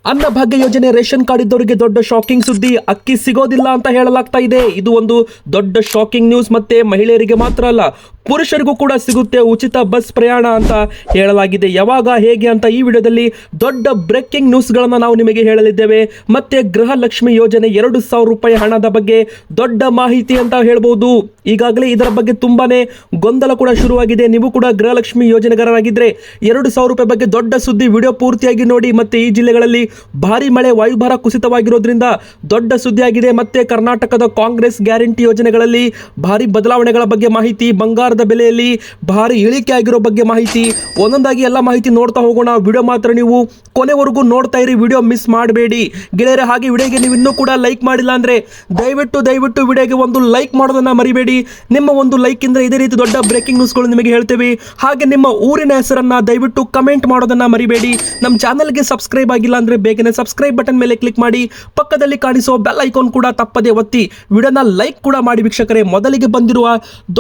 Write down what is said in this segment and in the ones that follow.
ಅನ್ನಭಾಗ್ಯ ಯೋಜನೆ ration card ಇದ್ದವರಿಗೆ ದೊಡ್ಡ ಶಾಕಿಂಗ್ ಸುದ್ದಿ. ಅಕ್ಕಿ ಸಿಗೋದಿಲ್ಲ ಅಂತ ಹೇಳಲಾಗ್ತಾ ಇದೆ. ಇದು ಒಂದು ದೊಡ್ಡ ಶಾಕಿಂಗ್ ನ್ಯೂಸ್. ಮತ್ತೆ ಮಹಿಳೆಯರಿಗೆ ಮಾತ್ರ ಅಲ್ಲ, ಪುರುಷರಿಗೂ ಕೂಡ ಸಿಗುತ್ತೆ ಉಚಿತ ಬಸ್ ಪ್ರಯಾಣ ಅಂತ ಹೇಳಲಾಗಿದೆ. ಯಾವಾಗ, ಹೇಗೆ ಅಂತ ಈ ವಿಡಿಯೋದಲ್ಲಿ ದೊಡ್ಡ ಬ್ರೇಕಿಂಗ್ ನ್ಯೂಸ್ಗಳನ್ನು ನಾವು ನಿಮಗೆ ಹೇಳಲಿದ್ದೇವೆ. ಮತ್ತೆ ಗೃಹಲಕ್ಷ್ಮಿ ಯೋಜನೆ 2,000 ರೂಪಾಯಿ ಹಣದ ಬಗ್ಗೆ ದೊಡ್ಡ ಮಾಹಿತಿ ಅಂತ ಹೇಳ್ಬೋದು. ಈಗಾಗಲೇ ಇದರ ಬಗ್ಗೆ ತುಂಬಾನೇ ಗೊಂದಲ ಕೂಡ ಶುರುವಾಗಿದೆ. ನೀವು ಕೂಡ ಗೃಹಲಕ್ಷ್ಮಿ ಯೋಜನೆಗಾರರಾಗಿದ್ದರೆ 2,000 ರೂಪಾಯಿ ಬಗ್ಗೆ ದೊಡ್ಡ ಸುದ್ದಿ. ವಿಡಿಯೋ ಪೂರ್ತಿಯಾಗಿ ನೋಡಿ. ಮತ್ತೆ ಈ ಜಿಲ್ಲೆಗಳಲ್ಲಿ ಭಾರಿ ಮಳೆ, ವಾಯುಭಾರ ಕುಸಿತವಾಗಿರೋದ್ರಿಂದ ದೊಡ್ಡ ಸುದ್ದಿಯಾಗಿದೆ. ಮತ್ತೆ ಕರ್ನಾಟಕದ ಕಾಂಗ್ರೆಸ್ ಗ್ಯಾರಂಟಿ ಯೋಜನೆಗಳಲ್ಲಿ ಭಾರಿ ಬದಲಾವಣೆಗಳ ಬಗ್ಗೆ ಮಾಹಿತಿ, ಬಂಗಾರದ ಬೆಲೆಯಲ್ಲಿ ಭಾರಿ ಇಳಿಕೆ ಆಗಿರೋ ಬಗ್ಗೆ ಮಾಹಿತಿ, ಒಂದೊಂದಾಗಿ ಎಲ್ಲ ಮಾಹಿತಿ ನೋಡ್ತಾ ಹೋಗೋಣ. ವಿಡಿಯೋ ಮಾತ್ರ ನೀವು ಕೊನೆವರೆಗೂ ನೋಡ್ತಾ ಇರಿ, ವಿಡಿಯೋ ಮಿಸ್ ಮಾಡಬೇಡಿ ಗೆಳೆಯರೆ. ಹಾಗೆ ವಿಡಿಯೋಗೆ ನೀವು ಇನ್ನೂ ಕೂಡ ಲೈಕ್ ಮಾಡಿಲ್ಲ ಅಂದ್ರೆ ದಯವಿಟ್ಟು ವಿಡಿಯೋಗೆ ಒಂದು ಲೈಕ್ ಮಾಡೋದನ್ನ ಮರಿಬೇಡಿ. ನಿಮ್ಮ ಒಂದು ಲೈಕ್ ಇಂದ ಇದೇ ರೀತಿ ದೊಡ್ಡ ಬ್ರೇಕಿಂಗ್ ನ್ಯೂಸ್ಗಳು ನಿಮಗೆ ಹೇಳ್ತೇವೆ. ಹಾಗೆ ನಿಮ್ಮ ಊರಿನ ಹೆಸರನ್ನ ದಯವಿಟ್ಟು ಕಮೆಂಟ್ ಮಾಡೋದನ್ನ ಮರಿಬೇಡಿ. ನಮ್ಮ ಚಾನಲ್ಗೆ ಸಬ್ಸ್ಕ್ರೈಬ್ ಆಗಿಲ್ಲ ಅಂದ್ರೆ ಬೇಗನೆ ಸಬ್ಸ್ಕ್ರೈಬ್ ಬಟನ್ ಮೇಲೆ ಕ್ಲಿಕ್ ಮಾಡಿ, ಪಕ್ಕದಲ್ಲಿ ಕಾಣಿಸೋ ಬೆಲ್ ಐಕಾನ್ ಕೂಡ ತಪ್ಪದೆ ಒತ್ತಿ, ವಿಡಿಯೋನ ಲೈಕ್ ಕೂಡ ಮಾಡಿ ವೀಕ್ಷಕರೇ. ಮೊದಲಿಗೆ ಬಂದಿರುವ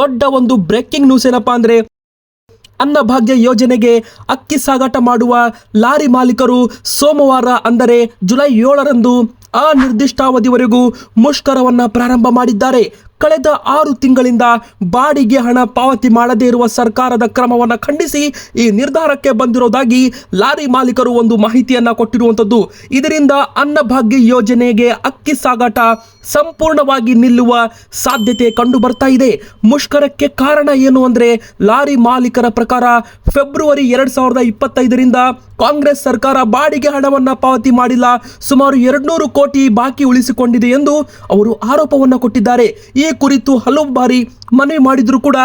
ದೊಡ್ಡ ಒಂದು ಬ್ರೇಕಿಂಗ್ ನ್ಯೂಸ್ ಏನಪ್ಪಾ ಅಂದ್ರೆ, ಅನ್ನಭಾಗ್ಯ ಯೋಜನೆಗೆ ಅಕ್ಕಿ ಸಾಗಾಟ ಮಾಡುವ ಲಾರಿ ಮಾಲೀಕರು ಸೋಮವಾರ ಅಂದರೆ ಜುಲೈ 7ರಂದು ಅನಿರ್ದಿಷ್ಟಾವಧಿವರೆಗೂ ಮುಷ್ಕರವನ್ನು ಪ್ರಾರಂಭ ಮಾಡಿದ್ದಾರೆ. ಕಳೆದ 6 ತಿಂಗಳಿಂದ ಬಾಡಿಗೆ ಹಣ ಪಾವತಿ ಮಾಡದೇ ಇರುವ ಸರ್ಕಾರದ ಕ್ರಮವನ್ನು ಖಂಡಿಸಿ ಈ ನಿರ್ಧಾರಕ್ಕೆ ಬಂದಿರೋದಾಗಿ ಲಾರಿ ಮಾಲೀಕರು ಒಂದು ಮಾಹಿತಿಯನ್ನ ಕೊಟ್ಟಿರುವಂಥದ್ದು. ಇದರಿಂದ ಅನ್ನಭಾಗ್ಯ ಯೋಜನೆಗೆ ಅಕ್ಕಿ ಸಾಗಾಟ ಸಂಪೂರ್ಣವಾಗಿ ನಿಲ್ಲುವ ಸಾಧ್ಯತೆ ಕಂಡು ಬರ್ತಾ ಇದೆ. ಮುಷ್ಕರಕ್ಕೆ ಕಾರಣ ಏನು ಅಂದ್ರೆ, ಲಾರಿ ಮಾಲೀಕರ ಪ್ರಕಾರ ಫೆಬ್ರವರಿ 2025ರಿಂದ ಕಾಂಗ್ರೆಸ್ ಸರ್ಕಾರ ಬಾಡಿಗೆ ಹಣವನ್ನು ಪಾವತಿ ಮಾಡಿಲ್ಲ, ಸುಮಾರು 200 ಕೋಟಿ ಬಾಕಿ ಉಳಿಸಿಕೊಂಡಿದೆ ಎಂದು ಅವರು ಆರೋಪವನ್ನು ಕೊಟ್ಟಿದ್ದಾರೆ. ಈ ಕುರಿತು ಹಲವು ಬಾರಿ ಮನವಿ ಮಾಡಿದ್ರು ಕೂಡ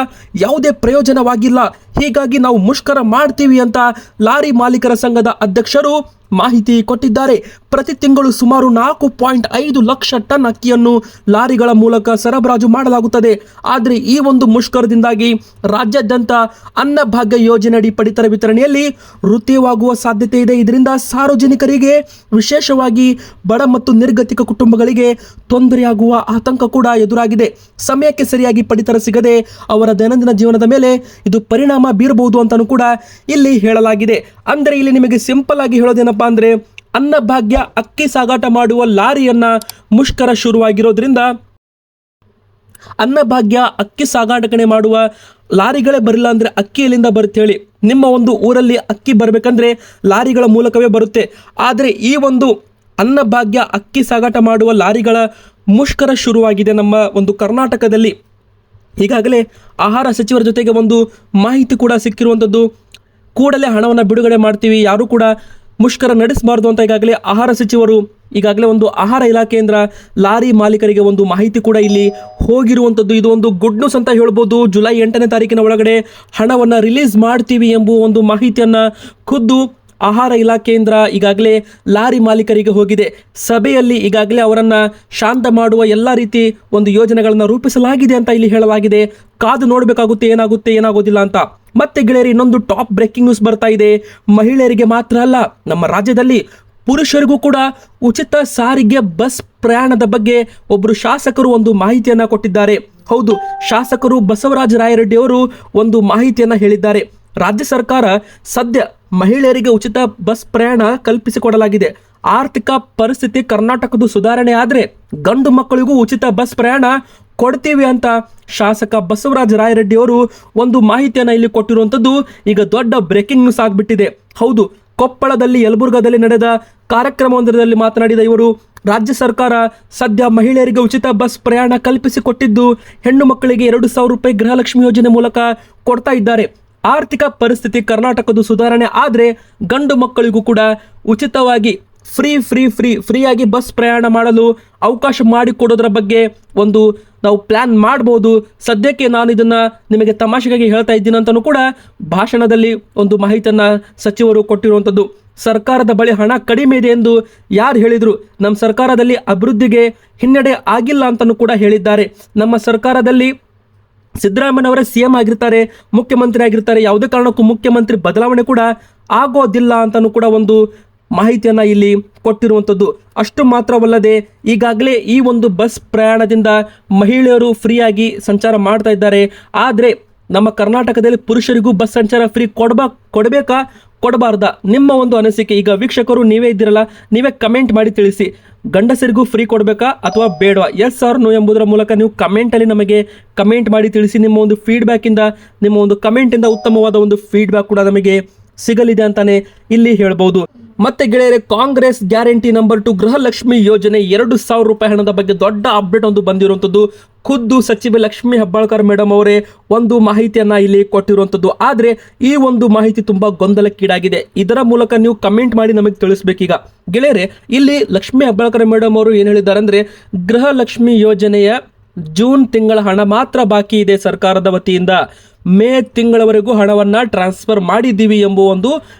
ಯಾವುದೇ ಪ್ರಯೋಜನವಾಗಿಲ್ಲ. ಹೀಗಾಗಿ ನಾವು ಮುಷ್ಕರ ಮಾಡ್ತೀವಿ ಅಂತ ಲಾರಿ ಮಾಲೀಕರ ಸಂಘದ ಅಧ್ಯಕ್ಷರು ಮಾಹಿತಿ ಕೊಟ್ಟಿದ್ದಾರೆ. ಪ್ರತಿ ತಿಂಗಳು ಸುಮಾರು 4.5 ಲಕ್ಷ ಟನ್ ಅಕ್ಕಿಯನ್ನು ಲಾರಿಗಳ ಮೂಲಕ ಸರಬರಾಜು ಮಾಡಲಾಗುತ್ತದೆ. ಆದರೆ ಈ ಒಂದು ಮುಷ್ಕರದಿಂದಾಗಿ ರಾಜ್ಯಾದ್ಯಂತ ಅನ್ನಭಾಗ್ಯ ಯೋಜನೆಯಡಿ ಪಡಿತರ ವಿತರಣೆಯಲ್ಲಿ ವೃದ್ಧಿಯಾಗುವ ಸಾಧ್ಯತೆ ಇದೆ. ಇದರಿಂದ ಸಾರ್ವಜನಿಕರಿಗೆ, ವಿಶೇಷವಾಗಿ ಬಡ ಮತ್ತು ನಿರ್ಗತಿಕ ಕುಟುಂಬಗಳಿಗೆ ತೊಂದರೆಯಾಗುವ ಆತಂಕ ಕೂಡ ಎದುರಾಗಿದೆ. ಸಮಯಕ್ಕೆ ಸರಿಯಾಗಿ ಪಡಿತರ ಸಿಗದೆ ಅವರ ದೈನಂದಿನ ಜೀವನದ ಮೇಲೆ ಇದು ಪರಿಣಾಮ ಬೀರಬಹುದು ಅಂತಾನೂ ಕೂಡ ಇಲ್ಲಿ ಹೇಳಲಾಗಿದೆ. ಅಂದರೆ ಇಲ್ಲಿ ನಿಮಗೆ ಸಿಂಪಲ್ ಆಗಿ ಹೇಳೋದೇನಪ್ಪಾ ಅಂದ್ರೆ, ಅನ್ನಭಾಗ್ಯ ಅಕ್ಕಿ ಸಾಗಾಟ ಮಾಡುವ ಲಾರಿಯನ್ನ ಮುಷ್ಕರ ಶುರುವಾಗಿರೋದ್ರಿಂದ ಅನ್ನಭಾಗ್ಯ ಅಕ್ಕಿ ಸಾಗಾಟನೆ ಮಾಡುವ ಲಾರಿಗಳೇ ಬರಲಿಲ್ಲ ಅಂದ್ರೆ ಅಕ್ಕಿ ಎಲ್ಲಿಂದ ಬರುತ್ತೆ ಹೇಳಿ? ನಿಮ್ಮ ಒಂದು ಊರಲ್ಲಿ ಅಕ್ಕಿ ಬರಬೇಕಂದ್ರೆ ಲಾರಿಗಳ ಮೂಲಕವೇ ಬರುತ್ತೆ. ಆದರೆ ಈ ಒಂದು ಅನ್ನಭಾಗ್ಯ ಅಕ್ಕಿ ಸಾಗಾಟ ಮಾಡುವ ಲಾರಿಗಳ ಮುಷ್ಕರ ಶುರುವಾಗಿದೆ ನಮ್ಮ ಒಂದು ಕರ್ನಾಟಕದಲ್ಲಿ. ಈಗಾಗಲೇ ಆಹಾರ ಸಚಿವರ ಜೊತೆಗೆ ಒಂದು ಮಾಹಿತಿ ಕೂಡ ಸಿಕ್ಕಿರುವಂಥದ್ದು. ಕೂಡಲೇ ಹಣವನ್ನು ಬಿಡುಗಡೆ ಮಾಡ್ತೀವಿ, ಯಾರು ಕೂಡ ಮುಷ್ಕರ ನಡೆಸಬಾರ್ದು ಅಂತ ಈಗಾಗಲೇ ಆಹಾರ ಸಚಿವರು, ಈಗಾಗಲೇ ಒಂದು ಆಹಾರ ಇಲಾಖೆಯಿಂದ ಲಾರಿ ಮಾಲೀಕರಿಗೆ ಒಂದು ಮಾಹಿತಿ ಕೂಡ ಇಲ್ಲಿ ಹೋಗಿರುವಂಥದ್ದು. ಇದು ಒಂದು ಗುಡ್ ನ್ಯೂಸ್ ಅಂತ ಹೇಳ್ಬೋದು. ಜುಲೈ 8ನೇ ತಾರೀಕಿನ ಒಳಗಡೆ ಹಣವನ್ನು ರಿಲೀಸ್ ಮಾಡ್ತೀವಿ ಎಂಬುವ ಒಂದು ಮಾಹಿತಿಯನ್ನು ಖುದ್ದು ಆಹಾರ ಇಲಾಖೆಯಿಂದ ಈಗಾಗಲೇ ಲಾರಿ ಮಾಲೀಕರಿಗೆ ಹೋಗಿದೆ. ಸಭೆಯಲ್ಲಿ ಈಗಾಗಲೇ ಅವರನ್ನು ಶಾಂತ ಮಾಡುವ ಎಲ್ಲ ರೀತಿ ಒಂದು ಯೋಜನೆಗಳನ್ನು ರೂಪಿಸಲಾಗಿದೆ ಅಂತ ಇಲ್ಲಿ ಹೇಳಲಾಗಿದೆ. ಕಾದು ನೋಡಬೇಕಾಗುತ್ತೆ ಏನಾಗೋದಿಲ್ಲ ಅಂತ. ಮತ್ತೆ ಗೆಳೆಯರಿ, ಇನ್ನೊಂದು ಟಾಪ್ ಬ್ರೇಕಿಂಗ್ ನ್ಯೂಸ್ ಬರ್ತಾ ಇದೆ. ಮಹಿಳೆಯರಿಗೆ ಮಾತ್ರ ಅಲ್ಲ, ನಮ್ಮ ರಾಜ್ಯದಲ್ಲಿ ಪುರುಷರಿಗೂ ಕೂಡ ಉಚಿತ ಸಾರಿಗೆ ಬಸ್ ಪ್ರಯಾಣದ ಬಗ್ಗೆ ಒಬ್ಬರು ಶಾಸಕರು ಒಂದು ಮಾಹಿತಿಯನ್ನು ಕೊಟ್ಟಿದ್ದಾರೆ. ಹೌದು, ಶಾಸಕರು ಬಸವರಾಜ ರಾಯರೆಡ್ಡಿ ಅವರು ಒಂದು ಮಾಹಿತಿಯನ್ನು ಹೇಳಿದ್ದಾರೆ. ರಾಜ್ಯ ಸರ್ಕಾರ ಸದ್ಯ ಮಹಿಳೆಯರಿಗೆ ಉಚಿತ ಬಸ್ ಪ್ರಯಾಣ ಕಲ್ಪಿಸಿಕೊಡಲಾಗಿದೆ. ಆರ್ಥಿಕ ಪರಿಸ್ಥಿತಿ ಕರ್ನಾಟಕದ ಸುಧಾರಣೆ ಆದರೆ ಗಂಡು ಮಕ್ಕಳಿಗೂ ಉಚಿತ ಬಸ್ ಪ್ರಯಾಣ ಕೊಡ್ತೀವಿ ಅಂತ ಶಾಸಕ ಬಸವರಾಜ ರಾಯರೆಡ್ಡಿ ಅವರು ಒಂದು ಮಾಹಿತಿಯನ್ನು ಇಲ್ಲಿ ಕೊಟ್ಟಿರುವಂಥದ್ದು ಈಗ ದೊಡ್ಡ ಬ್ರೇಕಿಂಗ್ ನ್ಯೂಸ್ ಆಗಿಬಿಟ್ಟಿದೆ. ಹೌದು, ಕೊಪ್ಪಳದಲ್ಲಿ, ಯಲಬುರ್ಗಾದಲ್ಲಿ ನಡೆದ ಕಾರ್ಯಕ್ರಮವೊಂದರಲ್ಲಿ ಮಾತನಾಡಿದ ಇವರು, ರಾಜ್ಯ ಸರ್ಕಾರ ಸದ್ಯ ಮಹಿಳೆಯರಿಗೆ ಉಚಿತ ಬಸ್ ಪ್ರಯಾಣ ಕಲ್ಪಿಸಿಕೊಟ್ಟಿದ್ದು, ಹೆಣ್ಣು ಮಕ್ಕಳಿಗೆ 2,000 ರೂಪಾಯಿ ಗೃಹಲಕ್ಷ್ಮಿ ಯೋಜನೆ ಮೂಲಕ ಕೊಡ್ತಾ ಇದ್ದಾರೆ. ಆರ್ಥಿಕ ಪರಿಸ್ಥಿತಿ ಕರ್ನಾಟಕದ ಸುಧಾರಣೆ ಆದರೆ ಗಂಡು ಮಕ್ಕಳಿಗೂ ಕೂಡ ಉಚಿತವಾಗಿ ಫ್ರೀಯಾಗಿ ಬಸ್ ಪ್ರಯಾಣ ಮಾಡಲು ಅವಕಾಶ ಮಾಡಿಕೊಡೋದ್ರ ಬಗ್ಗೆ ಒಂದು ನಾವು ಪ್ಲ್ಯಾನ್ ಮಾಡ್ಬೋದು. ಸದ್ಯಕ್ಕೆ ನಾನು ಇದನ್ನು ನಿಮಗೆ ತಮಾಷೆಗಾಗಿ ಹೇಳ್ತಾ ಇದ್ದೀನಿ ಅಂತಲೂ ಕೂಡ ಭಾಷಣದಲ್ಲಿ ಒಂದು ಮಾಹಿತಿಯನ್ನು ಸಚಿವರು ಕೊಟ್ಟಿರುವಂಥದ್ದು. ಸರ್ಕಾರದ ಬಳಿ ಹಣ ಕಡಿಮೆ ಇದೆ ಎಂದು ಯಾರು ಹೇಳಿದರು? ನಮ್ಮ ಸರ್ಕಾರದಲ್ಲಿ ಅಭಿವೃದ್ಧಿಗೆ ಹಿನ್ನಡೆ ಆಗಿಲ್ಲ ಅಂತಲೂ ಕೂಡ ಹೇಳಿದ್ದಾರೆ. ನಮ್ಮ ಸರ್ಕಾರದಲ್ಲಿ ಸಿದ್ದರಾಮಯ್ಯನವರೇ CM ಆಗಿರ್ತಾರೆ, ಮುಖ್ಯಮಂತ್ರಿ ಆಗಿರ್ತಾರೆ. ಯಾವುದೇ ಕಾರಣಕ್ಕೂ ಮುಖ್ಯಮಂತ್ರಿ ಬದಲಾವಣೆ ಕೂಡ ಆಗೋದಿಲ್ಲ ಅಂತಲೂ ಕೂಡ ಒಂದು ಮಾಹಿತಿಯನ್ನು ಇಲ್ಲಿ ಕೊಟ್ಟಿರುವಂಥದ್ದು. ಅಷ್ಟು ಮಾತ್ರವಲ್ಲದೆ ಈಗಾಗಲೇ ಈ ಒಂದು ಬಸ್ ಪ್ರಯಾಣದಿಂದ ಮಹಿಳೆಯರು ಫ್ರೀಯಾಗಿ ಸಂಚಾರ ಮಾಡ್ತಾ ಇದ್ದಾರೆ. ಆದರೆ ನಮ್ಮ ಕರ್ನಾಟಕದಲ್ಲಿ ಪುರುಷರಿಗೂ ಬಸ್ ಸಂಚಾರ ಫ್ರೀ ಕೊಡಬೇಕಾ ಕೊಡಬಾರ್ದಾ? ನಿಮ್ಮ ಒಂದು ಅನಿಸಿಕೆ. ಈಗ ವೀಕ್ಷಕರು ನೀವೇ ಇದ್ದೀರಲ್ಲ, ನೀವೇ ಕಮೆಂಟ್ ಮಾಡಿ ತಿಳಿಸಿ. ಗಂಡಸರಿಗೂ ಫ್ರೀ ಕೊಡಬೇಕಾ ಅಥವಾ ಬೇಡವಾ? ಎಸ್ ಆರ್ ನೋ ಎಂಬುದರ ಮೂಲಕ ನೀವು ಕಮೆಂಟಲ್ಲಿ ನಮಗೆ ಕಮೆಂಟ್ ಮಾಡಿ ತಿಳಿಸಿ. ನಿಮ್ಮ ಒಂದು ಫೀಡ್ಬ್ಯಾಕಿಂದ, ನಿಮ್ಮ ಒಂದು ಕಮೆಂಟಿಂದ ಉತ್ತಮವಾದ ಒಂದು ಫೀಡ್ಬ್ಯಾಕ್ ಕೂಡ ನಮಗೆ ಸಿಗಲಿದೆ ಅಂತಾನೆ ಇಲ್ಲಿ ಹೇಳ್ಬೋದು. ಮತ್ತೆ ಗೆಳೆಯರೆ, ಕಾಂಗ್ರೆಸ್ ಗ್ಯಾರಂಟಿ ನಂಬರ್ 2 ಗೃಹಲಕ್ಷ್ಮಿ ಯೋಜನೆ 2,000 ರೂಪಾಯಿ ಹಣದ ಬಗ್ಗೆ ದೊಡ್ಡ ಅಪ್ಡೇಟ್ ಒಂದು ಬಂದಿರುವಂಥದ್ದು. ಖುದ್ದು ಸಚಿವೆ ಲಕ್ಷ್ಮಿ ಹೆಬ್ಬಾಳ್ಕರ್ ಮೇಡಮ್ ಅವರೇ ಒಂದು ಮಾಹಿತಿಯನ್ನ ಇಲ್ಲಿ ಕೊಟ್ಟಿರುವಂಥದ್ದು. ಆದರೆ ಈ ಒಂದು ಮಾಹಿತಿ ತುಂಬಾ ಗೊಂದಲಕ್ಕೀಡಾಗಿದೆ. ಇದರ ಮೂಲಕ ನೀವು ಕಮೆಂಟ್ ಮಾಡಿ ನಮಗೆ ತಿಳಿಸ್ಬೇಕೀಗ. ಗೆಳೆಯರೆ, ಇಲ್ಲಿ ಲಕ್ಷ್ಮಿ ಹೆಬ್ಬಾಳ್ಕರ್ ಮೇಡಮ್ ಅವರು ಏನು ಹೇಳಿದ್ದಾರೆ ಅಂದ್ರೆ, ಗೃಹಲಕ್ಷ್ಮಿ ಯೋಜನೆಯ ಜೂನ್ ತಿಂಗಳ ಹಣ ಮಾತ್ರ ಬಾಕಿ ಇದೆ ಸರ್ಕಾರದ ವತಿಯಿಂದ, ಮೇ ತಿಂಗಳವರೆಗೂ ಹಣವನ್ನ ಟ್ರಾನ್ಸ್ಫರ್ ಮಾಡಿದ್ದೀವಿ ಎಂಬುವ ಒಂದು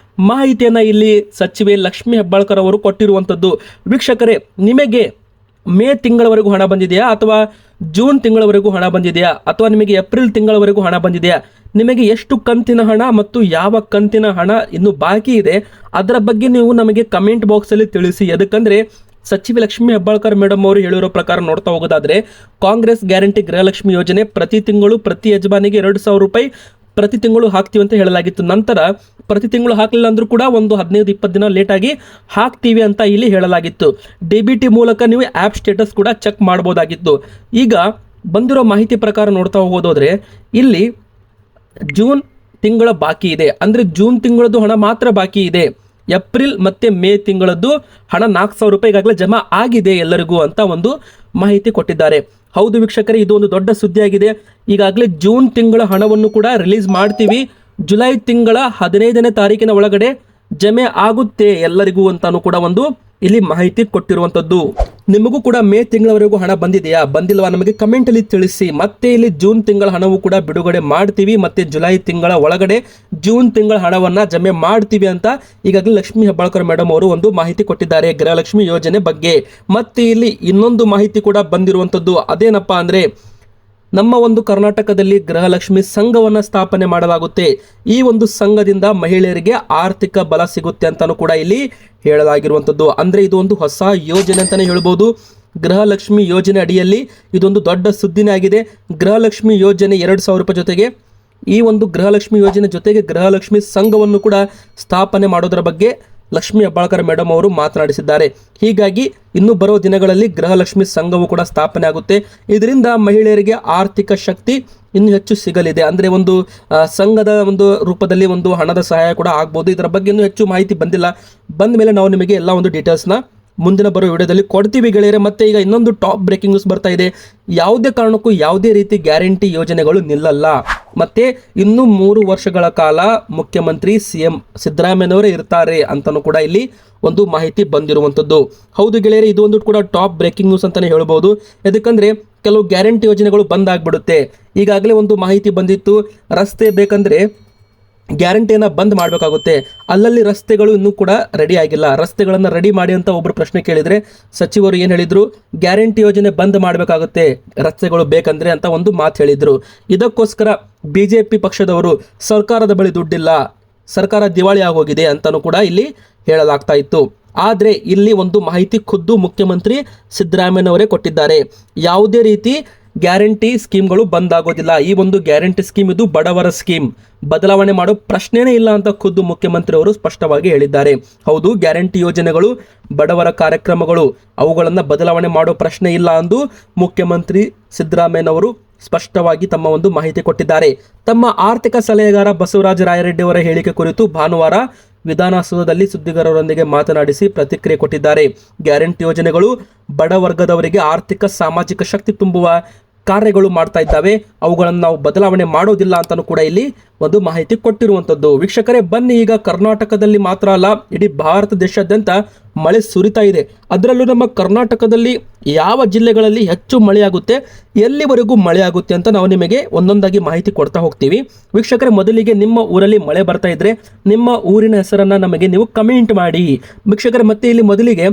ಮಾಹಿತಿಯನ್ನ ಇಲ್ಲಿ ಸಚಿವೆ ಲಕ್ಷ್ಮಿ ಹೆಬ್ಬಾಳ್ಕರ್ ಅವರು ಕೊಟ್ಟಿರುವಂಥದ್ದು. ವೀಕ್ಷಕರೇ, ನಿಮಗೆ ಮೇ ತಿಂಗಳವರೆಗೂ ಹಣ ಬಂದಿದೆಯಾ ಅಥವಾ ಜೂನ್ ತಿಂಗಳವರೆಗೂ ಹಣ ಬಂದಿದೆಯಾ ಅಥವಾ ನಿಮಗೆ ಏಪ್ರಿಲ್ ತಿಂಗಳವರೆಗೂ ಹಣ ಬಂದಿದೆಯಾ? ನಿಮಗೆ ಎಷ್ಟು ಕಂತಿನ ಹಣ ಮತ್ತು ಯಾವ ಕಂತಿನ ಹಣ ಇನ್ನು ಬಾಕಿ ಇದೆ ಅದರ ಬಗ್ಗೆ ನೀವು ನಮಗೆ ಕಮೆಂಟ್ ಬಾಕ್ಸಲ್ಲಿ ತಿಳಿಸಿ. ಯಾಕಂದರೆ ಸಚಿವೆ ಲಕ್ಷ್ಮಿ ಹೆಬ್ಬಾಳ್ಕರ್ ಮೇಡಮ್ ಅವರು ಹೇಳಿರೋ ಪ್ರಕಾರ ನೋಡ್ತಾ ಹೋಗೋದಾದ್ರೆ, ಕಾಂಗ್ರೆಸ್ ಗ್ಯಾರಂಟಿ ಗೃಹಲಕ್ಷ್ಮಿ ಯೋಜನೆ ಪ್ರತಿ ತಿಂಗಳು ಪ್ರತಿ ಯಜಮಾನಿಗೆ 2,000 ರೂಪಾಯಿ ಪ್ರತಿ ತಿಂಗಳು ಹಾಕ್ತೀವಿ ಅಂತ ಹೇಳಲಾಗಿತ್ತು. ನಂತರ ಪ್ರತಿ ತಿಂಗಳು ಹಾಕಲಿಲ್ಲ ಅಂದ್ರೂ ಕೂಡ ಒಂದು 15-20 ದಿನ ಲೇಟಾಗಿ ಹಾಕ್ತೀವಿ ಅಂತ ಇಲ್ಲಿ ಹೇಳಲಾಗಿತ್ತು. DBT ಮೂಲಕ ನೀವು ಆ್ಯಪ್ ಸ್ಟೇಟಸ್ ಕೂಡ ಚೆಕ್ ಮಾಡ್ಬೋದಾಗಿತ್ತು. ಈಗ ಬಂದಿರೋ ಮಾಹಿತಿ ಪ್ರಕಾರ ನೋಡ್ತಾ ಹೋಗೋದಾದ್ರೆ, ಇಲ್ಲಿ ಜೂನ್ ತಿಂಗಳ ಬಾಕಿ ಇದೆ, ಅಂದರೆ ಜೂನ್ ತಿಂಗಳದ್ದು ಹಣ ಮಾತ್ರ ಬಾಕಿ ಇದೆ. ಏಪ್ರಿಲ್ ಮತ್ತು ಮೇ ತಿಂಗಳದ್ದು ಹಣ 4,000 ರೂಪಾಯಿ ಈಗಾಗಲೇ ಜಮಾ ಆಗಿದೆ ಎಲ್ಲರಿಗೂ ಅಂತ ಒಂದು ಮಾಹಿತಿ ಕೊಟ್ಟಿದ್ದಾರೆ. ಹೌದು ವೀಕ್ಷಕರೇ, ಇದು ಒಂದು ದೊಡ್ಡ ಸುದ್ದಿಯಾಗಿದೆ. ಈಗಾಗಲೇ ಜೂನ್ ತಿಂಗಳ ಹಣವನ್ನು ಕೂಡ ರಿಲೀಸ್ ಮಾಡ್ತೀವಿ, ಜುಲೈ ತಿಂಗಳ 15ನೇ ತಾರೀಕಿನ ಒಳಗಡೆ ಜಮೆ ಆಗುತ್ತೆ ಎಲ್ಲರಿಗೂ ಅಂತಾನು ಕೂಡ ಒಂದು ಇಲ್ಲಿ ಮಾಹಿತಿ ಕೊಟ್ಟಿರುವಂಥದ್ದು. ನಿಮಗೂ ಕೂಡ ಮೇ ತಿಂಗಳವರೆಗೂ ಹಣ ಬಂದಿದೆಯಾ ಬಂದಿಲ್ವಾ ನಮಗೆ ಕಮೆಂಟಲ್ಲಿ ತಿಳಿಸಿ. ಮತ್ತೆ ಇಲ್ಲಿ ಜೂನ್ ತಿಂಗಳ ಹಣವು ಕೂಡ ಬಿಡುಗಡೆ ಮಾಡ್ತೀವಿ, ಮತ್ತೆ ಜುಲೈ ತಿಂಗಳ ಒಳಗಡೆ ಜೂನ್ ತಿಂಗಳ ಹಣವನ್ನು ಜಮೆ ಮಾಡ್ತೀವಿ ಅಂತ ಈಗಾಗಲೇ ಲಕ್ಷ್ಮಿ ಹೆಬ್ಬಾಳ್ಕರ್ ಮೇಡಮ್ ಅವರು ಒಂದು ಮಾಹಿತಿ ಕೊಟ್ಟಿದ್ದಾರೆ ಗೃಹಲಕ್ಷ್ಮಿ ಯೋಜನೆ ಬಗ್ಗೆ. ಮತ್ತೆ ಇಲ್ಲಿ ಇನ್ನೊಂದು ಮಾಹಿತಿ ಕೂಡ ಬಂದಿರುವಂಥದ್ದು. ಅದೇನಪ್ಪ ಅಂದರೆ, ನಮ್ಮ ಒಂದು ಕರ್ನಾಟಕದಲ್ಲಿ ಗೃಹಲಕ್ಷ್ಮಿ ಸಂಘವನ್ನು ಸ್ಥಾಪನೆ ಮಾಡಲಾಗುತ್ತೆ. ಈ ಒಂದು ಸಂಘದಿಂದ ಮಹಿಳೆಯರಿಗೆ ಆರ್ಥಿಕ ಬಲ ಸಿಗುತ್ತೆ ಅಂತಾನೂ ಕೂಡ ಇಲ್ಲಿ ಹೇಳಲಾಗಿರುವಂಥದ್ದು. ಅಂದರೆ ಇದು ಒಂದು ಹೊಸ ಯೋಜನೆ ಅಂತಲೇ ಹೇಳ್ಬೋದು. ಗೃಹಲಕ್ಷ್ಮಿ ಯೋಜನೆ ಅಡಿಯಲ್ಲಿ ಇದೊಂದು ದೊಡ್ಡ ಸುದ್ದಿನೇ ಆಗಿದೆ. ಗೃಹಲಕ್ಷ್ಮಿ ಯೋಜನೆ 2,000 ರೂಪಾಯಿ ಜೊತೆಗೆ ಈ ಒಂದು ಗೃಹಲಕ್ಷ್ಮಿ ಯೋಜನೆ ಜೊತೆಗೆ ಗೃಹಲಕ್ಷ್ಮಿ ಸಂಘವನ್ನು ಕೂಡ ಸ್ಥಾಪನೆ ಮಾಡೋದರ ಬಗ್ಗೆ ಲಕ್ಷ್ಮಿ ಹೆಬ್ಬಾಳ್ಕರ್ ಮೇಡಮ್ ಅವರು ಮಾತನಾಡಿಸಿದ್ದಾರೆ. ಹೀಗಾಗಿ ಇನ್ನು ಬರೋ ದಿನಗಳಲ್ಲಿ ಗೃಹಲಕ್ಷ್ಮಿ ಸಂಘವು ಕೂಡ ಸ್ಥಾಪನೆ ಆಗುತ್ತೆ. ಇದರಿಂದ ಮಹಿಳೆಯರಿಗೆ ಆರ್ಥಿಕ ಶಕ್ತಿ ಇನ್ನು ಹೆಚ್ಚು ಸಿಗಲಿದೆ. ಅಂದರೆ ಒಂದು ಸಂಘದ ಒಂದು ರೂಪದಲ್ಲಿ ಒಂದು ಹಣದ ಸಹಾಯ ಕೂಡ ಆಗ್ಬೋದು. ಇದರ ಬಗ್ಗೆ ಇನ್ನೂ ಹೆಚ್ಚು ಮಾಹಿತಿ ಬಂದಿಲ್ಲ. ಬಂದ ಮೇಲೆ ನಾವು ನಿಮಗೆ ಎಲ್ಲ ಒಂದು ಡೀಟೇಲ್ಸ್ನ ಮುಂದಿನ ಬರೋ ವಿಡಿಯೋದಲ್ಲಿ ಕೊಡ್ತೀವಿ ಗೆಳೆಯರೆ. ಮತ್ತೆ ಈಗ ಇನ್ನೊಂದು ಟಾಪ್ ಬ್ರೇಕಿಂಗ್ ನ್ಯೂಸ್ ಬರ್ತಾ ಇದೆ. ಯಾವುದೇ ಕಾರಣಕ್ಕೂ ಯಾವುದೇ ರೀತಿ ಗ್ಯಾರಂಟಿ ಯೋಜನೆಗಳು ನಿಲ್ಲಲ್ಲ. ಮತ್ತೆ ಇನ್ನು 3 ವರ್ಷಗಳ ಕಾಲ ಮುಖ್ಯಮಂತ್ರಿ CM ಸಿದ್ದರಾಮಯ್ಯನವರೇ ಇರ್ತಾರೆ ಅಂತಲೂ ಕೂಡ ಇಲ್ಲಿ ಒಂದು ಮಾಹಿತಿ ಬಂದಿರುವಂಥದ್ದು. ಹೌದು ಗೆಳೆಯರೆ, ಇದು ಒಂದು ಕೂಡ ಟಾಪ್ ಬ್ರೇಕಿಂಗ್ ನ್ಯೂಸ್ ಅಂತಲೇ ಹೇಳ್ಬೋದು. ಯಾಕಂದರೆ ಕೆಲವು ಗ್ಯಾರಂಟಿ ಯೋಜನೆಗಳು ಬಂದಾಗ್ಬಿಡುತ್ತೆ. ಈಗಾಗಲೇ ಒಂದು ಮಾಹಿತಿ ಬಂದಿತ್ತು, ರಸ್ತೆ ಬೇಕಂದರೆ ಗ್ಯಾರಂಟಿಯನ್ನು ಬಂದ್ ಮಾಡಬೇಕಾಗುತ್ತೆ. ಅಲ್ಲಲ್ಲಿ ರಸ್ತೆಗಳು ಇನ್ನೂ ಕೂಡ ರೆಡಿ ಆಗಿಲ್ಲ. ರಸ್ತೆಗಳನ್ನು ರೆಡಿ ಮಾಡಿ ಅಂತ ಒಬ್ಬರು ಪ್ರಶ್ನೆ ಕೇಳಿದರೆ ಸಚಿವರು ಏನು ಹೇಳಿದರು, ಗ್ಯಾರಂಟಿ ಯೋಜನೆ ಬಂದ್ ಮಾಡಬೇಕಾಗುತ್ತೆ ರಸ್ತೆಗಳು ಬೇಕಂದ್ರೆ ಅಂತ ಒಂದು ಮಾತು ಹೇಳಿದರು. ಇದಕ್ಕೋಸ್ಕರ BJP ಪಕ್ಷದವರು ಸರ್ಕಾರದ ಬಳಿ ದುಡ್ಡಿಲ್ಲ, ಸರ್ಕಾರ ದಿವಾಳಿ ಆಗೋಗಿದೆ ಅಂತಲೂ ಕೂಡ ಇಲ್ಲಿ ಹೇಳಲಾಗ್ತಾ ಇತ್ತು. ಆದರೆ ಇಲ್ಲಿ ಒಂದು ಮಾಹಿತಿ ಖುದ್ದು ಮುಖ್ಯಮಂತ್ರಿ ಸಿದ್ದರಾಮಯ್ಯನವರೇ ಕೊಟ್ಟಿದ್ದಾರೆ. ಯಾವುದೇ ರೀತಿ ಗ್ಯಾರಂಟಿ ಸ್ಕೀಮ್ಗಳು ಬಂದಾಗೋದಿಲ್ಲ. ಈ ಒಂದು ಗ್ಯಾರಂಟಿ ಸ್ಕೀಮ್ ಇದು ಬಡವರ ಸ್ಕೀಮ್, ಬದಲಾವಣೆ ಮಾಡೋ ಪ್ರಶ್ನೆನೇ ಇಲ್ಲ ಅಂತ ಖುದ್ದು ಮುಖ್ಯಮಂತ್ರಿ ಅವರು ಸ್ಪಷ್ಟವಾಗಿ ಹೇಳಿದ್ದಾರೆ. ಹೌದು, ಗ್ಯಾರಂಟಿ ಯೋಜನೆಗಳು ಬಡವರ ಕಾರ್ಯಕ್ರಮಗಳು, ಅವುಗಳನ್ನು ಬದಲಾವಣೆ ಮಾಡೋ ಪ್ರಶ್ನೆ ಇಲ್ಲ ಎಂದು ಮುಖ್ಯಮಂತ್ರಿ ಸಿದ್ದರಾಮಯ್ಯನವರು ಸ್ಪಷ್ಟವಾಗಿ ತಮ್ಮ ಒಂದು ಮಾಹಿತಿ ಕೊಟ್ಟಿದ್ದಾರೆ. ತಮ್ಮ ಆರ್ಥಿಕ ಸಲಹೆಗಾರ ಬಸವರಾಜ ರಾಯರೆಡ್ಡಿ ಅವರ ಹೇಳಿಕೆ ಕುರಿತು ಭಾನುವಾರ ವಿಧಾನಸೌಧದಲ್ಲಿ ಸುದ್ದಿಗಾರರೊಂದಿಗೆ ಮಾತನಾಡಿಸಿ ಪ್ರತಿಕ್ರಿಯೆ ಕೊಟ್ಟಿದ್ದಾರೆ. ಗ್ಯಾರಂಟಿ ಯೋಜನೆಗಳು ಬಡವರ್ಗದವರಿಗೆ ಆರ್ಥಿಕ ಸಾಮಾಜಿಕ ಶಕ್ತಿ ತುಂಬುವ ಕಾರ್ಯಗಳು ಮಾಡ್ತಾ ಇದ್ದಾವೆ, ಅವುಗಳನ್ನು ನಾವು ಬದಲಾವಣೆ ಮಾಡೋದಿಲ್ಲ ಅಂತಲೂ ಕೂಡ ಇಲ್ಲಿ ಒಂದು ಮಾಹಿತಿ ಕೊಟ್ಟಿರುವಂಥದ್ದು. ವೀಕ್ಷಕರೇ, ಬನ್ನಿ ಈಗ ಕರ್ನಾಟಕದಲ್ಲಿ ಮಾತ್ರ ಅಲ್ಲ, ಇಡೀ ಭಾರತ ದೇಶಾದ್ಯಂತ ಮಳೆ ಸುರಿತಾ ಇದೆ. ಅದರಲ್ಲೂ ನಮ್ಮ ಕರ್ನಾಟಕದಲ್ಲಿ ಯಾವ ಜಿಲ್ಲೆಗಳಲ್ಲಿ ಹೆಚ್ಚು ಮಳೆಯಾಗುತ್ತೆ, ಎಲ್ಲಿವರೆಗೂ ಮಳೆ ಆಗುತ್ತೆ ಅಂತ ನಾವು ನಿಮಗೆ ಒಂದೊಂದಾಗಿ ಮಾಹಿತಿ ಕೊಡ್ತಾ ಹೋಗ್ತೀವಿ. ವೀಕ್ಷಕರೇ, ಮೊದಲಿಗೆ ನಿಮ್ಮ ಊರಲ್ಲಿ ಮಳೆ ಬರ್ತಾ ಇದ್ರೆ ನಿಮ್ಮ ಊರಿನ ಹೆಸರನ್ನು ನಮಗೆ ನೀವು ಕಮೆಂಟ್ ಮಾಡಿ. ವೀಕ್ಷಕರೇ, ಮತ್ತೆ ಇಲ್ಲಿ ಮೊದಲಿಗೆ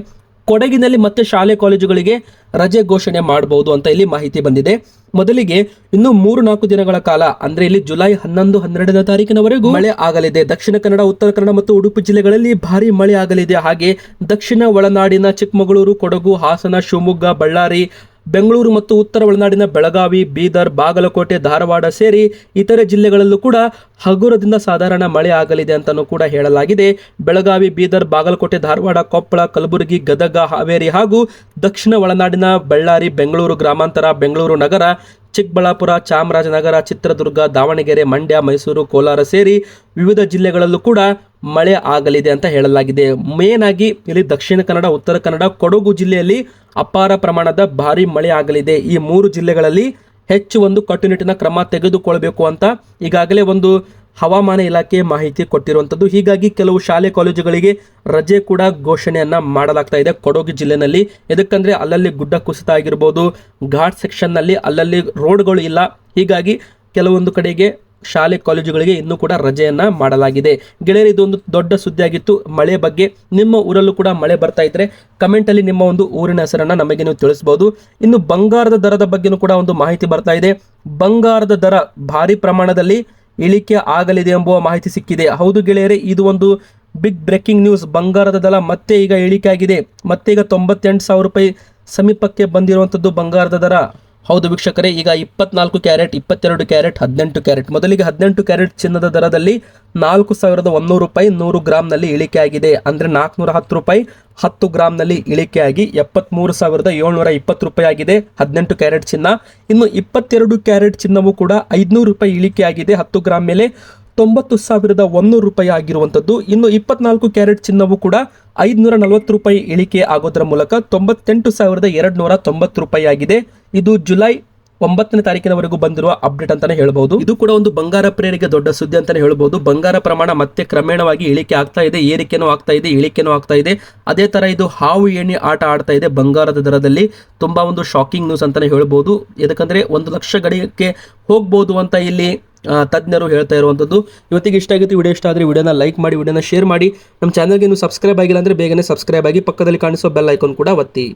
ಕೊಡಗಿನಲ್ಲಿ ಮತ್ತೆ ಶಾಲೆ ಕಾಲೇಜುಗಳಿಗೆ ರಜೆ ಘೋಷಣೆ ಮಾಡಬಹುದು ಅಂತ ಇಲ್ಲಿ ಮಾಹಿತಿ ಬಂದಿದೆ. ಮೊದಲಿಗೆ ಇನ್ನು 3-4 ದಿನಗಳ ಕಾಲ, ಅಂದ್ರೆ ಇಲ್ಲಿ ಜುಲೈ 11-12ನೇ ತಾರೀಕಿನವರೆಗೂ ಮಳೆ ಆಗಲಿದೆ. ದಕ್ಷಿಣ ಕನ್ನಡ, ಉತ್ತರ ಕನ್ನಡ ಮತ್ತು ಉಡುಪಿ ಜಿಲ್ಲೆಗಳಲ್ಲಿ ಭಾರಿ ಮಳೆ ಆಗಲಿದೆ. ಹಾಗೆ ದಕ್ಷಿಣ ಒಳನಾಡಿನ ಚಿಕ್ಕಮಗಳೂರು, ಕೊಡಗು, ಹಾಸನ, ಶಿವಮೊಗ್ಗ, ಬಳ್ಳಾರಿ, ಬೆಂಗಳೂರು ಮತ್ತು ಉತ್ತರ ಒಳನಾಡಿನ ಬೆಳಗಾವಿ, ಬೀದರ್, ಬಾಗಲಕೋಟೆ, ಧಾರವಾಡ ಸೇರಿ ಇತರೆ ಜಿಲ್ಲೆಗಳಲ್ಲೂ ಕೂಡ ಹಗುರದಿಂದ ಸಾಧಾರಣ ಮಳೆ ಆಗಲಿದೆ ಅಂತಲೂ ಕೂಡ ಹೇಳಲಾಗಿದೆ. ಬೆಳಗಾವಿ, ಬೀದರ್, ಬಾಗಲಕೋಟೆ, ಧಾರವಾಡ, ಕೊಪ್ಪಳ, ಕಲಬುರಗಿ, ಗದಗ, ಹಾವೇರಿ ಹಾಗೂ ದಕ್ಷಿಣ ಒಳನಾಡಿನ ಬಳ್ಳಾರಿ, ಬೆಂಗಳೂರು ಗ್ರಾಮಾಂತರ, ಬೆಂಗಳೂರು ನಗರ, ಚಿಕ್ಕಬಳ್ಳಾಪುರ, ಚಾಮರಾಜನಗರ, ಚಿತ್ರದುರ್ಗ, ದಾವಣಗೆರೆ, ಮಂಡ್ಯ, ಮೈಸೂರು, ಕೋಲಾರ ಸೇರಿ ವಿವಿಧ ಜಿಲ್ಲೆಗಳಲ್ಲೂ ಕೂಡ ಮಳೆ ಆಗಲಿದೆ ಅಂತ ಹೇಳಲಾಗಿದೆ. ಮೇನ್ ಆಗಿ ಇಲ್ಲಿ ದಕ್ಷಿಣ ಕನ್ನಡ, ಉತ್ತರ ಕನ್ನಡ, ಕೊಡಗು ಜಿಲ್ಲೆಯಲ್ಲಿ ಅಪಾರ ಪ್ರಮಾಣದ ಭಾರಿ ಮಳೆ ಆಗಲಿದೆ. ಈ 3 ಜಿಲ್ಲೆಗಳಲ್ಲಿ ಹೆಚ್ಚು ಒಂದು ಕಟ್ಟುನಿಟ್ಟಿನ ಕ್ರಮ ತೆಗೆದುಕೊಳ್ಬೇಕು ಅಂತ ಈಗಾಗಲೇ ಒಂದು ಹವಾಮಾನ ಇಲಾಖೆ ಮಾಹಿತಿ ಕೊಟ್ಟಿರುವಂಥದ್ದು. ಹೀಗಾಗಿ ಕೆಲವು ಶಾಲೆ ಕಾಲೇಜುಗಳಿಗೆ ರಜೆ ಕೂಡ ಘೋಷಣೆಯನ್ನ ಮಾಡಲಾಗ್ತಾ ಇದೆ ಕೊಡಗು ಜಿಲ್ಲೆನಲ್ಲಿ. ಎದಕ್ಕಂದ್ರೆ ಅಲ್ಲಲ್ಲಿ ಗುಡ್ಡ ಕುಸಿತ ಆಗಿರ್ಬೋದು, ಘಾಟ್ ಸೆಕ್ಷನ್ನಲ್ಲಿ ಅಲ್ಲಲ್ಲಿ ರೋಡ್ಗಳು ಇಲ್ಲ. ಹೀಗಾಗಿ ಕೆಲವೊಂದು ಕಡೆಗೆ ಶಾಲೆ ಕಾಲೇಜುಗಳಿಗೆ ಇನ್ನೂ ಕೂಡ ರಜೆಯನ್ನ ಮಾಡಲಾಗಿದೆ. ಗೆಳೆಯರು, ಇದೊಂದು ದೊಡ್ಡ ಸುದ್ದಿ ಆಗಿತ್ತು ಮಳೆ ಬಗ್ಗೆ. ನಿಮ್ಮ ಊರಲ್ಲೂ ಕೂಡ ಮಳೆ ಬರ್ತಾ ಇದ್ರೆ ಕಮೆಂಟ್ ಅಲ್ಲಿ ನಿಮ್ಮ ಒಂದು ಊರಿನ ಹೆಸರನ್ನ ನಮಗೆ ನೀವು ತಿಳಿಸಬಹುದು. ಇನ್ನು ಬಂಗಾರದ ದರದ ಬಗ್ಗೆನೂ ಕೂಡ ಒಂದು ಮಾಹಿತಿ ಬರ್ತಾ ಇದೆ. ಬಂಗಾರದ ದರ ಭಾರಿ ಪ್ರಮಾಣದಲ್ಲಿ ಇಳಿಕೆ ಆಗಲಿದೆ ಎಂಬುವ ಮಾಹಿತಿ ಸಿಕ್ಕಿದೆ. ಹೌದು ಗೆಳೆಯರೇ, ಇದು ಒಂದು ಬಿಗ್ ಬ್ರೇಕಿಂಗ್ ನ್ಯೂಸ್. ಬಂಗಾರದ ದರ ಮತ್ತೆ ಈಗ ಇಳಿಕೆ ಆಗಿದೆ. ಮತ್ತೆ ಈಗ 98,000 ರೂಪಾಯಿ ಸಮೀಪಕ್ಕೆ ಬಂದಿರುವಂಥದ್ದು ಬಂಗಾರದ ದರ. ಹೌದು ವೀಕ್ಷಕರೇ, ಈಗ 24 ಕ್ಯಾರೆಟ್, 22 ಕ್ಯಾರೆಟ್, 18 ಕ್ಯಾರೆಟ್, ಮೊದಲಿಗೆ 18 ಕ್ಯಾರೆಟ್ ಚಿನ್ನದ ದರದಲ್ಲಿ 4,100 ರೂಪಾಯಿ 100 ಗ್ರಾಮ್ನಲ್ಲಿ ಇಳಿಕೆ ಆಗಿದೆ. ಅಂದರೆ 410 ರೂಪಾಯಿ 10 ಗ್ರಾಮ್ನಲ್ಲಿ ಇಳಿಕೆಯಾಗಿ 73,720 ರೂಪಾಯಿ ಆಗಿದೆ 18 ಕ್ಯಾರೆಟ್ ಚಿನ್ನ. ಇನ್ನು 22 ಕ್ಯಾರೆಟ್ ಚಿನ್ನವು ಕೂಡ 500 ರೂಪಾಯಿ ಇಳಿಕೆಯಾಗಿದೆ 10 ಗ್ರಾಮ್ ಮೇಲೆ 90,100 ರೂಪಾಯಿ ಆಗಿರುವಂಥದ್ದು. ಇನ್ನು 24 ಕ್ಯಾರೆಟ್ ಚಿನ್ನವು ಕೂಡ 540 ರೂಪಾಯಿ ಇಳಿಕೆ ಆಗೋದ್ರ ಮೂಲಕ 98,290 ರೂಪಾಯಿ ಆಗಿದೆ. ಇದು ಜುಲೈ 9ನೇ ತಾರೀಕಿನವರೆಗೂ ಬಂದಿರುವ ಅಪ್ಡೇಟ್ ಅಂತಾನೆ ಹೇಳ್ಬಹುದು. ಇದು ಕೂಡ ಒಂದು ಬಂಗಾರ ಪ್ರಿಯರಿಗೆ ದೊಡ್ಡ ಸುದ್ದಿ ಅಂತಾನೆ ಹೇಳ್ಬಹುದು. ಬಂಗಾರ ಪ್ರಮಾಣ ಮತ್ತೆ ಕ್ರಮೇಣವಾಗಿ ಇಳಿಕೆ ಆಗ್ತಾ ಇದೆ, ಏರಿಕೆನೂ ಆಗ್ತಾ ಇದೆ, ಇಳಿಕೆನೂ ಆಗ್ತಾ ಇದೆ. ಅದೇ ತರ ಇದು ಹಾವು ಏಣಿ ಆಟ ಆಡ್ತಾ ಇದೆ ಬಂಗಾರದ ದರದಲ್ಲಿ. ತುಂಬಾ ಒಂದು ಶಾಕಿಂಗ್ ನ್ಯೂಸ್ ಅಂತಾನೆ ಹೇಳ್ಬಹುದು. ಯಾಕಂದ್ರೆ 1 ಲಕ್ಷ ಗಡಿಗೆ ಹೋಗ್ಬೋದು ಅಂತ ಇಲ್ಲಿ ತಜ್ಞರು ಹೇಳ್ತಾ ಇರುವಂಥದ್ದು. ಇವತ್ತಿಗೆ ಇಷ್ಟ ಆಗಿತ್ತು. ವಿಡಿಯೋ ಇಷ್ಟ ಆದರೆ ವಿಡಿಯೋನ ಲೈಕ್ ಮಾಡಿ, ವಿಡಿಯೋನ ಶೇರ್ ಮಾಡಿ. ನಮ್ಮ ಚಾನಲ್ಗೆ ನೀವು ಸಬ್ಸ್ಕ್ರೈಬ್ ಆಗಿಲ್ಲ ಅಂದರೆ ಬೇಗನೆ ಸಬ್ಸ್ಕ್ರೈಬ್ ಆಗಿ, ಪಕ್ಕದಲ್ಲಿ ಕಾಣಿಸೋ ಬೆಲ್ ಐಕಾನ್ ಕೂಡ ಒತ್ತಿ.